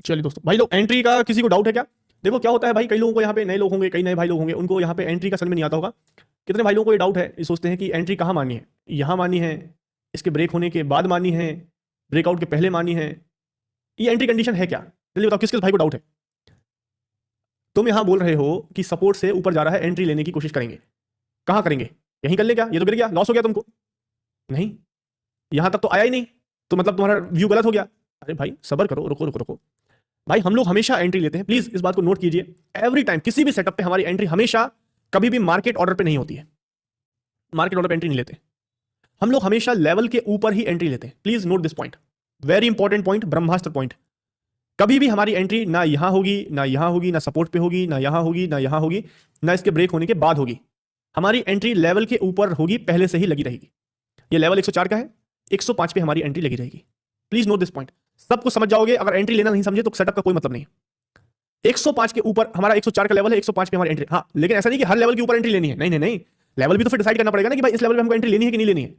चलिए दोस्तों, भाई लोग एंट्री का किसी को डाउट है क्या? देखो क्या होता है भाई, कई लोगों को यहाँ पे नए लोग होंगे, कई नए भाई लोग होंगे, उनको यहाँ पे एंट्री का समझ में नहीं आता होगा। कितने भाई लोगों को ये डाउट है, ये सोचते हैं कि एंट्री कहाँ मारनी है, यहाँ मारनी है, इसके ब्रेक होने के बाद मारनी है, ब्रेकआउट के पहले मारनी है, ये एंट्री कंडीशन है क्या? जल्दी बताओ किस किस भाई को डाउट है। तुम यहाँ बोल रहे हो कि सपोर्ट से ऊपर जा रहा है, एंट्री लेने की कोशिश करेंगे। कहाँ करेंगे? यहीं कर ले क्या? ये तो गिर गया, लॉस हो गया तुमको। नहीं, यहां तक तो आया ही नहीं, तो मतलब तुम्हारा व्यू गलत हो गया। अरे भाई सबर करो, रुको रुको रुको भाई, हम लोग हमेशा एंट्री लेते हैं, प्लीज इस बात को नोट कीजिए। एवरी टाइम किसी भी सेटअप पे हमारी एंट्री हमेशा कभी भी मार्केट ऑर्डर पे नहीं होती है। मार्केट ऑर्डर पे एंट्री नहीं लेते हम लोग, हमेशा लेवल के ऊपर ही एंट्री लेते हैं। Please note this point, very important point, Brahmastra point. कभी भी हमारी एंट्री ना यहां होगी, ना यहां होगी, ना सपोर्ट पे होगी, ना यहां होगी, ना यहां होगी, ना इसके ब्रेक होने के बाद होगी। हमारी एंट्री लेवल के ऊपर होगी, पहले से ही लगी रहेगी। ये लेवल 104 का है, 105 पे हमारी एंट्री लगी रहेगी। प्लीज नोट दिस पॉइंट, सब कुछ समझ जाओगे। अगर एंट्री लेना नहीं समझे तो सेटअप का कोई मतलब नहीं है। 105 के ऊपर हमारा 104 का लेवल है, 105 पे हमारी एंट्री। हाँ, लेकिन ऐसा नहीं कि हर लेवल के ऊपर एंट्री लेनी है, नहीं नहीं नहीं, लेवल भी तो फिर डिसाइड करना पड़ेगा ना कि भाई इस लेवल पे हमको एंट्री लेनी है कि नहीं लेनी है।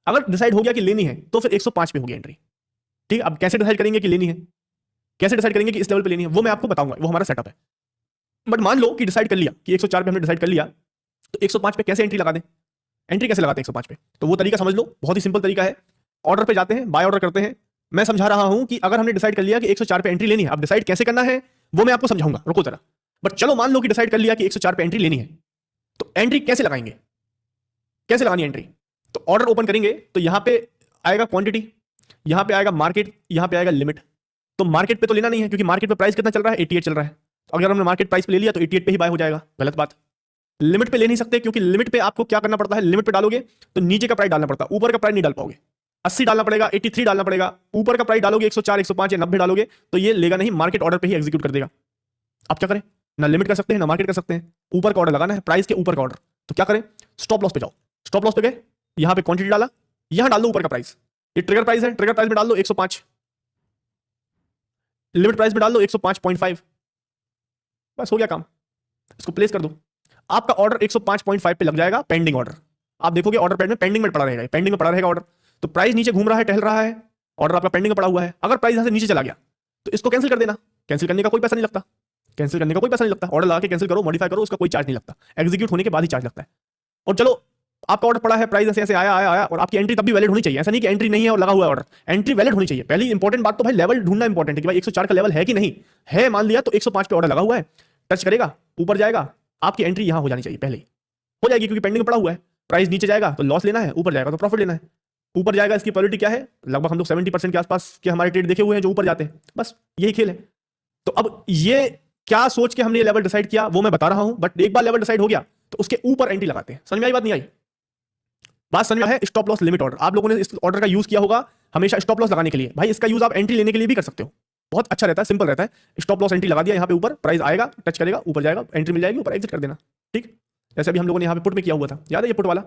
अगर डिसाइड हो गया कि लेनी है तो फिर 105 पे होगी एंट्री। ठीक है, अब कैसे डिसाइड करेंगे कि लेनी है, कैसे डिसाइड करेंगे कि इस लेवल पे लेनी है, वो मैं आपको बताऊंगा, वो हमारा सेटअप है। बट मान लो कि डिसाइड कर लिया कि 104 पे हमने डिसाइड कर लिया, तो 105 पे कैसे एंट्री लगा दें? एंट्री कैसे लगाते हैं 105 पे? तो वो तरीका समझ लो, बहुत ही सिंपल तरीका है। ऑर्डर पे जाते हैं, बाय ऑर्डर करते हैं। मैं समझा रहा हूं कि अगर हमने डिसाइड कर लिया कि 104 पे एंट्री लेनी है, अब डिसाइड कैसे करना है वो मैं आपको समझाऊंगा, रुको जरा। बट चलो मान लो कि डिसाइड कर लिया कि 104 पे एंट्री लेनी है, तो एंट्री कैसे लगाएंगे, कैसे लगानी है एंट्री? तो ऑर्डर ओपन करेंगे तो यहां पे आएगा क्वांटिटी, यहां पे आएगा मार्केट, यहां पे आएगा लिमिट। तो मार्केट पे तो लेना नहीं है, क्योंकि मार्केट पे प्राइस कितना चल रहा है, 88 चल रहा है। अगर हमने मार्केट प्राइस पे ले लिया तो 88 पे ही बाय हो जाएगा, गलत बात। लिमिट पे ले नहीं सकते, क्योंकि लिमिट पे आपको क्या करना पड़ता है, लिमिट पे डालोगे तो नीचे का प्राइस डालना पड़ता है, ऊपर का प्राइस नहीं डाल पाओगे। 80 डालना पड़ेगा, 83 डालना पड़ेगा, ऊपर का प्राइस डालोगे 104, 105 या 90 डालोगे तो ये लेगा नहीं, मार्केट ऑर्डर पे ही एग्जीक्यूट कर देगा। आप क्या करें, ना लिमिट कर सकते हैं ना मार्केट कर सकते हैं, ऊपर का ऑर्डर लगाना है, प्राइस के ऊपर का ऑर्डर। तो क्या करें, स्टॉप लॉस पे जाओ। स्टॉप लॉस पे गए, यहां पे क्वांटिटी डाला, यहां डाल दो ऊपर का प्राइस। ये ट्रिगर प्राइस है, ट्रिगर प्राइस में डाल दो 105, लिमिट प्राइस में डाल दो 105.5, बस हो गया काम। इसको प्लेस कर दो, आपका ऑर्डर 105.5 पे लग जाएगा, पेंडिंग ऑर्डर। आप देखोगे ऑर्डर पैड में पेंडिंग में पड़ा रहेगा, पेंडिंग में पड़ा रहेगा ऑर्डर। तो प्राइस नीचे घूम रहा है, टहल रहा है, ऑर्डर आपका पेंडिंग में पड़ा हुआ है। अगर प्राइस यहां से नीचे चला गया तो इसको कैंसिल कर देना, कैंसिल करने का कोई पैसा नहीं लगता, कैंसिल करने का कोई पैसा नहीं लगता। ऑर्डर लगा के कैंसिल करो, मॉडिफाई करो, उसका कोई चार्ज नहीं लगता, एग्जीक्यूट होने के बाद ही चार्ज लगता है। और चलो आपका ऑर्डर पड़ा है, प्राइस ऐसे ऐसे आया आया आया, और आपकी एंट्री तब भी वैलिड होनी चाहिए। ऐसा नहीं कि एंट्री नहीं है और लगा हुआ है ऑर्डर, एंट्री वैलिड होनी चाहिए। पहली इंपॉर्टेंट बात तो भाई लेवल ढूंढना इंपॉर्टेंट है कि भाई 104 का लेवल है कि नहीं है। मान लिया तो 105 पे ऑर्डर लगा हुआ है, टच करेगा, ऊपर जाएगा, आपकी एंट्री यहां हो जानी चाहिए, पहले ही हो जाएगी, क्योंकि पेंडिंग में पड़ा हुआ है। प्राइस नीचे जाएगा तो लॉस लेना है, ऊपर जाएगा तो प्रॉफिट लेना है। ऊपर जाएगा, इसकी प्रोबेबिलिटी क्या है, लगभग हम लोग 70% के आसपास के हमारे ट्रेड देखे हुए हैं जो ऊपर जाते हैं, बस यही खेल है। तो अब ये क्या सोच के हमने ये लेवल डिसाइड किया वो मैं बता रहा हूं, बट एक बार लेवल डिसाइड हो गया तो उसके ऊपर एंट्री लगाते हैं। समझ में आई बात, नहीं आई बात? समझ में है? स्टॉप लॉस लिमिट ऑर्डर, आप लोगों ने इस ऑर्डर का यूज किया होगा हमेशा स्टॉप लॉस लगाने के लिए। भाई इसका यूज आप एंट्री लेने के लिए भी कर सकते हो, बहुत अच्छा रहता है, सिंपल रहता है। स्टॉप लॉस एंट्री लगा दिया, यहां पे ऊपर प्राइस आएगा, टच करेगा, ऊपर जाएगा, एंट्री मिल जाएगी, ऊपर एग्जिट कर देना। ठीक, जैसे अभी हम लोगों ने यहां पे पुट में किया हुआ था, याद है ये पुट वाला?